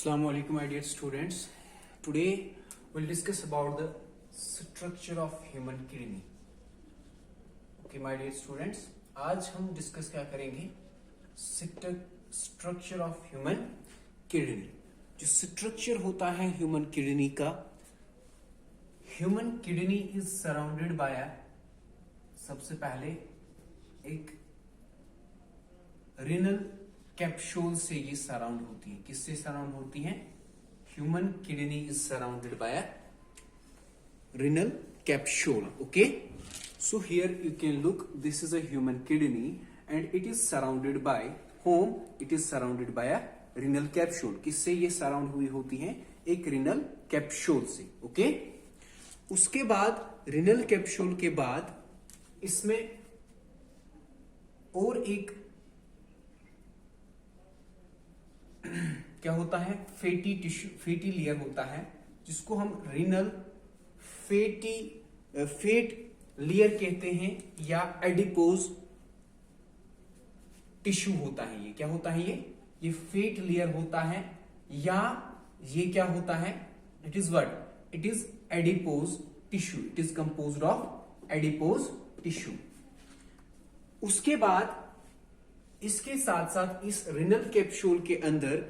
Assalamu alaikum, my dear students. Today we'll discuss about the structure of human kidney. Okay, my dear students. आज हम discuss क्या करेंगे? Structure of human kidney. जो structure होता है human kidney का, human kidney is surrounded by, सबसे पहले एक रिनल कैप्सूल से ये सराउंड होती है. किससे सराउंड होती है? Human kidney is surrounded by renal capsule. Okay, so here you can look, this is a human kidney and it is surrounded by whom? It is surrounded by a renal capsule. किससे ये surround हुई होती है? एक renal capsule से. Okay, उसके बाद renal capsule के बाद इसमें और एक क्या होता है? फैटी टिश्यू, फैटी लेयर होता है, जिसको हम रिनल फेट लेयर कहते हैं, या एडिपोज टिश्यू होता है. ये क्या होता है? ये फेट लेयर होता है, या ये क्या होता है? It is what? It is adipose tissue. It is composed of adipose tissue. उसके बाद इसके साथ साथ इस रिनल कैप्सूल के अंदर,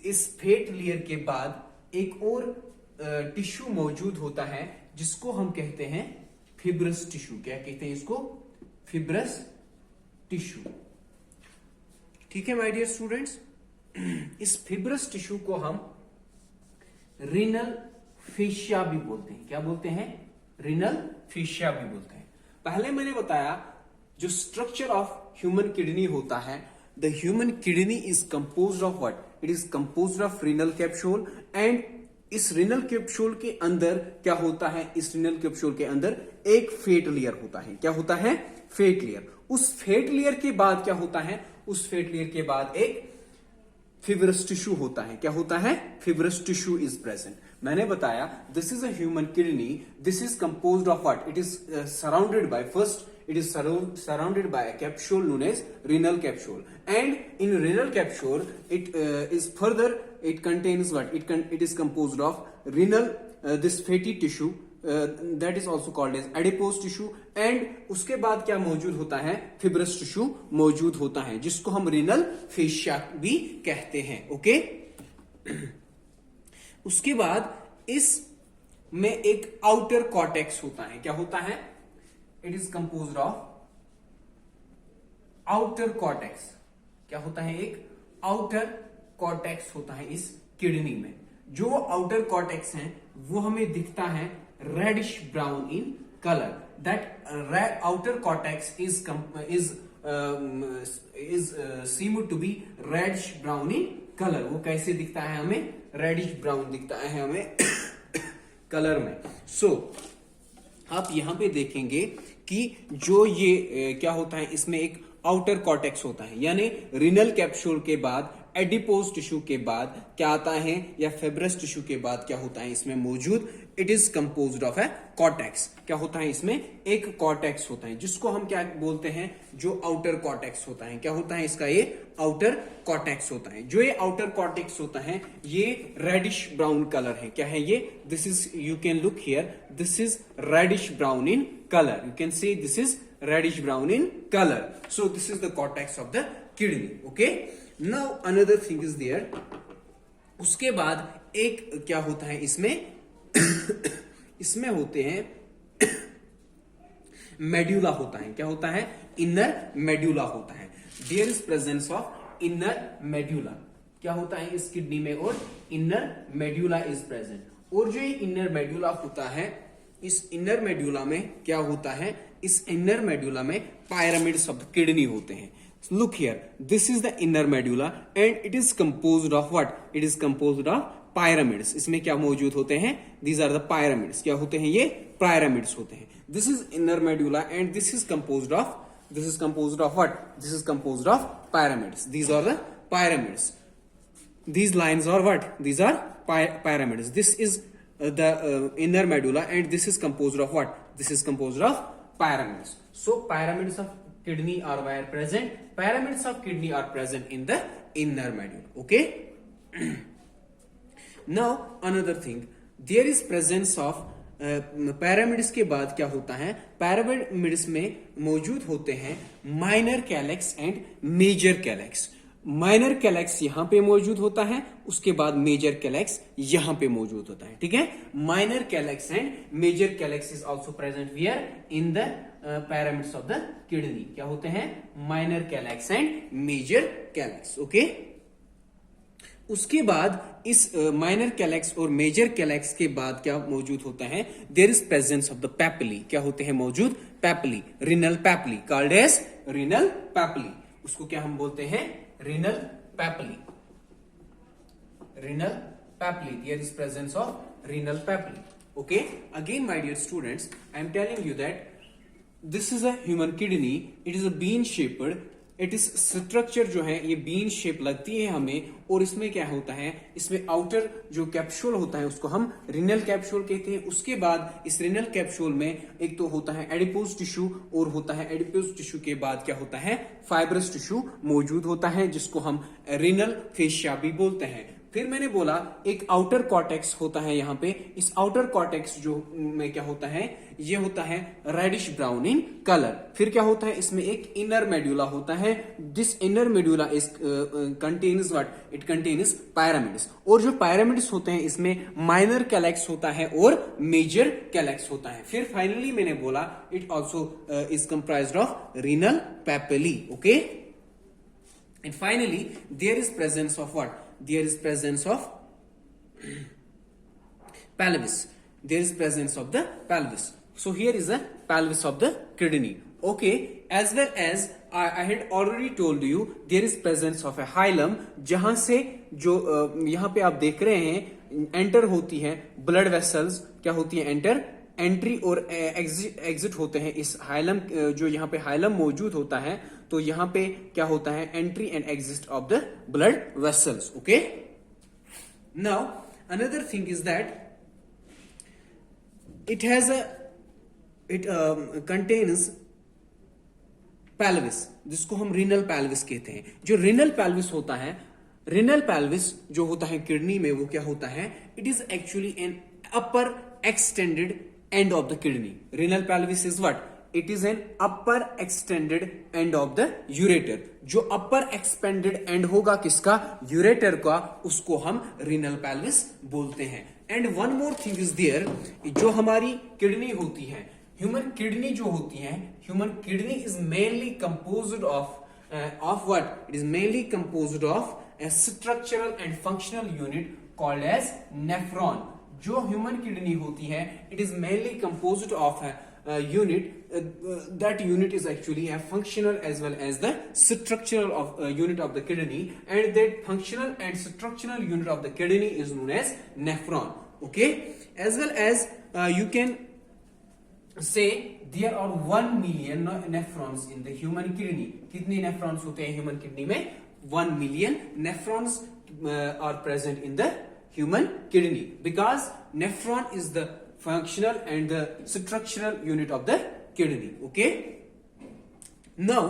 इस फेट लेयर के बाद एक और टिश्यू मौजूद होता है, जिसको हम कहते हैं फिब्रस टिश्यू. क्या कहते हैं इसको? Fibrous tissue. ठीक है माय डियर स्टूडेंट्स. इस फिब्रस टिश्यू को हम रिनल फेशिया भी बोलते हैं. क्या बोलते हैं? रिनल फेशिया भी बोलते हैं. पहले मैंने बताया जो स्ट्रक्चर ऑफ ह्यूमन किडनी होता है, the human kidney is composed of what? It is composed of renal capsule. And इस रिनल कैप्सूल के अंदर क्या होता है? इस रिनल कैप्सूल के अंदर एक फेट लेयर होता है. क्या होता है? Fat layer. उस फेट लेयर के बाद क्या होता है? उस फेट लेयर के बाद एक फिब्रस टिश्यू होता है. क्या होता है? Fibrous tissue is present. मैंने बताया this is a human kidney. This is composed of what? It is surrounded by, first it is surrounded by a capsule known as renal capsule, and in renal capsule it is further, it contains what? It is composed of renal this fatty tissue that is also called as adipose tissue, and उसके बाद क्या मौजूद होता है? Fibrous tissue मौजूद होता है, जिसको हम रिनल फेशिया भी कहते हैं. ओके, उसके बाद इस में एक आउटर कॉर्टेक्स होता है. क्या होता है? It is composed of outer cortex. क्या होता है? एक आउटर कॉर्टेक्स होता है इस किडनी में. जो आउटर कॉर्टेक्स है वो हमें दिखता है reddish brown in colour. That outer cortex is seem to be reddish brown in colour. वो कैसे दिखता है हमें? रेडिश ब्राउन दिखता है हमें कलर में. सो आप यहां पे देखेंगे कि जो ये क्या होता है, इसमें एक आउटर कॉर्टेक्स होता है, यानी रिनल कैप्सूल के बाद एडिपोज टिश्यू के बाद क्या आता है, या फिब्रस टिश्यू के बाद क्या होता है इसमें मौजूद? It is composed of A cortex. क्या होता है? इसमें एक कॉर्टेक्स होता है, जिसको हम क्या बोलते हैं? जो आउटर कॉर्टेक्स होता है. क्या होता है इसका? ये आउटर कॉर्टेक्स होता है. जो ये आउटर कॉर्टेक्स होता है ये रेडिश ब्राउन कलर है. क्या है ये? This is, you can look here, this is reddish brown in color. You can say this is reddish brown in color. So this is the cortex of the kidney. Okay. Now another thing is there. उसके बाद एक क्या होता है इसमें? इसमें होते हैं मेड्यूला होता है. क्या होता है? इनर मेड्यूला होता है. There is presence of inner medulla. क्या होता है इस किडनी में? और इनर मेड्यूला इज प्रेजेंट. और जो ये इनर मेड्यूला होता है, इस इनर मेड्यूला में क्या होता है? इस इनर मेड्यूला में पायरामिड्स ऑफ द किडनी होते हैं. Look here, this is the inner medulla and it is composed of what? It is composed of pyramids. इसमें क्या मौजूद होते हैं? These are the pyramids. क्या होते हैं? ये पायरामिड्स होते हैं. This is inner medulla and this is composed of what? This is composed of pyramids. These are the pyramids. These lines are what? These are pyramids. This is the inner medulla, and this is composed of what? This is composed of pyramids. So pyramids of kidney are where present? Pyramids of kidney are present in the inner medulla. Okay. Now another thing, there is presence of pyramids के बाद क्या होता है, pyramids में मौजूद होते हैं minor calyx and major calyx. Minor calyx यहां पे मौजूद होता है, उसके बाद मेजर कैलेक्स यहां पे मौजूद होता है, ठीक है। Minor calyx and major calyx is also present here in the pyramids of the kidney. क्या होते हैं, minor calyx and major calyx, okay. उसके बाद इस माइनर कैलेक्स और मेजर कैलेक्स के बाद क्या मौजूद होता है, there is presence of the papillae. क्या होते हैं मौजूद, papillae, renal papillae, called as renal papillae. उसको क्या हम बोलते हैं, renal papillae, renal papillae, there is presence of renal papillae, okay. Again my dear students, I am telling you that this is a human kidney, it is a bean shaped, it is structure जो है ये bean shape लगती है हमें, और इसमें क्या होता है, इसमें आउटर जो कैप्सूल होता है उसको हम रिनल कैप्सूल कहते हैं। उसके बाद इस रिनल कैप्सूल में एक तो होता है एडिपोज टिश्यू, और होता है एडिपोज टिश्यू के बाद क्या होता है, फाइब्रस टिश्यू मौजूद होता है, जिसको हम रिनल फेशिया भी बोलते हैं। फिर मैंने बोला एक आउटर कॉर्टेक्स होता है यहाँ पे, इस आउटर कॉर्टेक्स जो में क्या होता है, ये होता है रेडिश ब्राउन इन कलर। फिर क्या होता है, इसमें एक इनर मेड्यूला होता है, this inner medulla is contains what, it contains pyramids. और जो पैरामिड्स होते हैं इसमें माइनर कैलेक्स होता है और मेजर कैलेक्स होता है। फिर फाइनली मैंने बोला it also is comprised of renal papillae, okay. And finally there is presence of what, there is presence of pelvis, there is presence of the pelvis. So here is the pelvis of the kidney, okay. As well as I had already told you there is presence of a hilum, जहां से जो यहां पे आप देख रहे हैं enter होती है ब्लड वेसल्स, क्या होती है, एंटर, एंट्री और एग्जिट होते हैं इस हाइलम, जो यहाँ पे हाइलम मौजूद होता है, तो यहाँ पे क्या होता है, entry and exit of the blood vessels, okay. Now another thing is that it has it contains pelvis, जिसको हम रिनल पेल्विस कहते हैं। जो रिनल पेल्विस होता है, रिनल पेल्विस जो होता है किडनी में, वो क्या होता है, it is actually an upper extended end of the kidney. Renal pelvis is what? It is an upper extended end of the ureter. जो upper expanded end होगा किसका, ureter का, उसको हम renal pelvis बोलते हैं। And one more thing is there, जो हमारी किडनी होती है, human kidney जो होती है, human kidney is mainly composed of what? It is mainly composed of a structural and functional unit called as nephron. जो ह्यूमन किडनी होती है, it is mainly composed of unit, that unit is actually a functional as well as the structural of unit of the kidney, and that functional and structural unit of the kidney is known as nephron, okay. As well as you can say there are 1 million nephrons in the human kidney. कितने nephrons होते हैं human kidney में, 1 million nephrons are present in the human kidney, because nephron is the functional and the structural unit of the kidney, okay. Now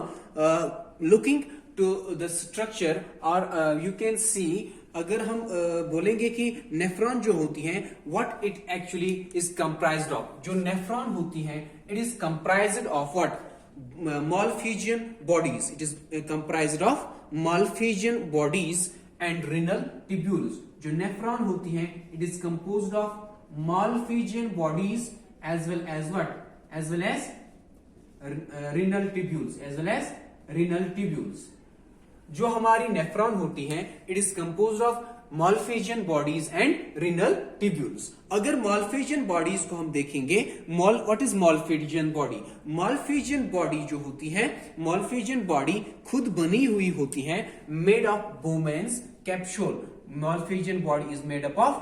looking to the structure, or you can see, अगर हम बोलेंगे कि nephron जो होती हैं, what it actually is comprised of, जो nephron होती हैं, it is comprised of what, Malpighian bodies, it is comprised of Malpighian bodies and renal tubules. जो नेफ्रॉन होती हैं, it is composed of Malpighian bodies as well as what, as well as renal tubules, as well as renal tubules. जो हमारी nephron होती हैं, it is composed of Malpighian bodies and renal tubules. अगर Malpighian bodies को हम देखेंगे, what is Malpighian body? Malpighian body जो होती है, Malpighian body खुद बनी हुई होती है, made of Bowman's capsule. Malpighian body is made up of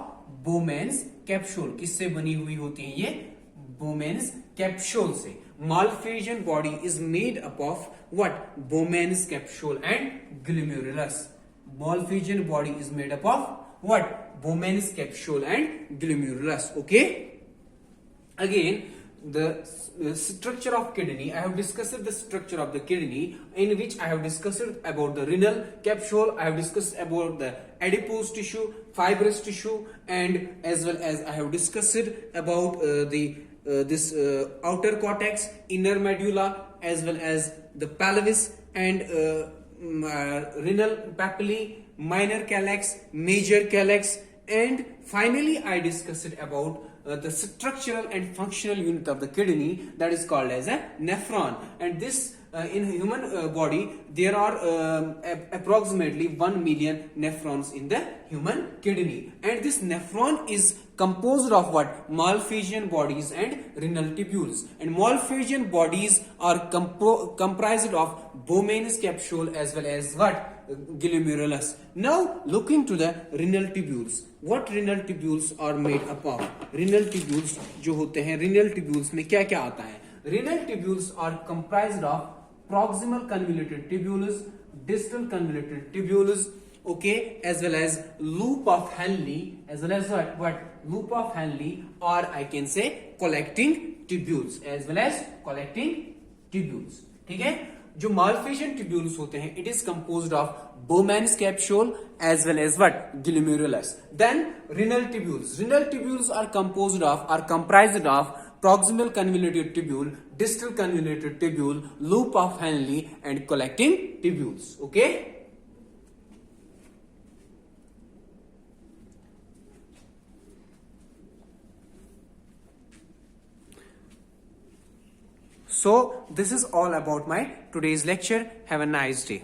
Bowman's capsule. किससे बनी हुई होती है ये, Bowman's capsule से। Malpighian body is made up of what? Bowman's capsule and glomerulus. Malpighian body is made up of what? Bowman's capsule and glomerulus, okay. Again the structure of kidney. I have discussed the structure of the kidney, in which I have discussed about the renal capsule. I have discussed about the adipose tissue, fibrous tissue, and as well as I have discussed about this outer cortex, inner medulla, as well as the pelvis and renal papillae, minor calyx, major calyx, and finally I discussed about the structural and functional unit of the kidney, that is called as a nephron. And this in human body there are approximately 1 million nephrons in the human kidney, and this nephron is composed of what? Malphizian bodies and renal tubules. And Malphizian bodies are comprised of Bowman's capsule as well as what? Glomerulus. Now looking to the renal tubules. What renal tubules are made up of? Renal tubules जो होते हैं, renal tubules में क्या क्या आता है? Renal tubules are comprised of proximal convoluted tubules, distal convoluted tubules, okay, as well as loop of Henle, as well as what? Loop of Henle, or I can say collecting tubules, as well as collecting tubules. ठीक है? जो Malphizian tubules होते हैं, it is composed of Bowman's capsule as well as what? Glomerulus. Then renal tubules. Renal tubules are comprised of proximal convoluted tubule, distal convoluted tubule, loop of Henle, and collecting tubules. Okay? So this is all about my today's lecture. Have a nice day.